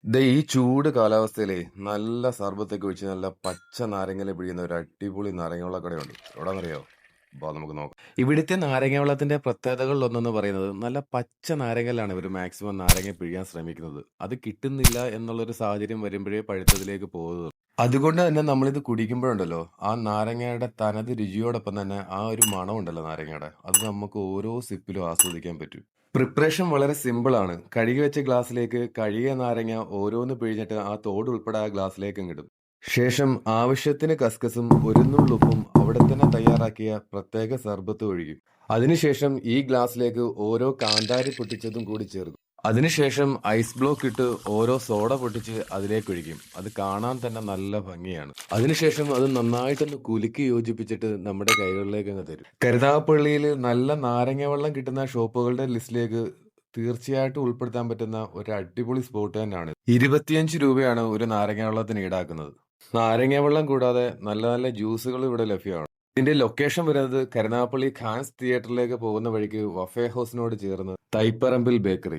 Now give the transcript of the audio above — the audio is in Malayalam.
ഈ ചൂട് കാലാവസ്ഥയിലേ നല്ല സർബത്തൊക്കെ ഒഴിച്ച് നല്ല പച്ച നാരങ്ങയില പിഴിയുന്ന ഒരു അടിപൊളി നാരങ്ങ വെള്ള കടയുണ്ട്. എവിടാന്നറിയോ? വാ നമുക്ക് നോക്കാം. ഇവിടുത്തെ നാരങ്ങ വെള്ളത്തിന്റെ പ്രത്യേകതകളിലൊന്നെന്ന് പറയുന്നത് നല്ല പച്ച നാരങ്ങയിലാണ് ഇവർ മാക്സിമം നാരങ്ങ പിഴിയാൻ ശ്രമിക്കുന്നത്. അത് കിട്ടുന്നില്ല എന്നുള്ളൊരു സാഹചര്യം വരുമ്പോഴേ പഴുത്തതിലേക്ക് പോകുന്നത്. അതുകൊണ്ട് തന്നെ നമ്മളിത് കുടിക്കുമ്പോഴുണ്ടല്ലോ, ആ നാരങ്ങയുടെ തനത് രുചിയോടൊപ്പം തന്നെ ആ ഒരു മണമുണ്ടല്ലോ നാരങ്ങയുടെ, അത് നമുക്ക് ഓരോ സിപ്പിലും ആസ്വദിക്കാൻ പറ്റും. പ്രിപ്പറേഷൻ വളരെ സിമ്പിൾ ആണ്. കഴുകി വെച്ച ഗ്ലാസ്സിലേക്ക് കഴുകിയ നാരങ്ങ ഓരോന്ന് പിഴിഞ്ഞിട്ട് ആ തോട് ഉൾപ്പെടെ ആ ഗ്ലാസ്സിലേക്ക് ഇടും. ശേഷം ആവശ്യത്തിന് കസ്കസും ഒരു നുള്ളുപ്പും അവിടെ തന്നെ തയ്യാറാക്കിയ പ്രത്യേക സർബത്ത് ഒഴിക്കും. അതിനുശേഷം ഈ ഗ്ലാസ്സിലേക്ക് ഓരോ കാന്താരി പൊട്ടിച്ചതും കൂടി ചേർക്കും. അതിനുശേഷം ഐസ് ബ്ലോക്ക് ഇട്ട് ഓരോ സോഡ പൊട്ടിച്ച് അതിലേക്ക് ഒഴിക്കും. അത് കാണാൻ തന്നെ നല്ല ഭംഗിയാണ്. അതിനുശേഷം അത് നന്നായിട്ടൊന്ന് കുലുക്കി യോജിപ്പിച്ചിട്ട് നമ്മുടെ കൈകളിലേക്ക് അങ്ങ് തരും. കരുനാഗപ്പള്ളിയിൽ നല്ല നാരങ്ങ വെള്ളം കിട്ടുന്ന ഷോപ്പുകളുടെ ലിസ്റ്റിലേക്ക് തീർച്ചയായിട്ടും ഉൾപ്പെടുത്താൻ പറ്റുന്ന ഒരു അടിപൊളി സ്പോട്ട് തന്നെയാണ്. 25 രൂപയാണ് ഒരു നാരങ്ങ വെള്ളത്തിന് ഈടാക്കുന്നത്. നാരങ്ങ വെള്ളം കൂടാതെ നല്ല നല്ല ജ്യൂസുകൾ ഇവിടെ ലഭ്യമാണ്. ഇതിന്റെ ലൊക്കേഷൻ വരുന്നത് കരുനാഗപ്പള്ളി ഖാൻസ് തിയേറ്ററിലേക്ക് പോകുന്ന വഴിക്ക് വഫേ ഹൗസിനോട് ചേർന്ന് തൈപ്പറമ്പിൽ ബേക്കറി.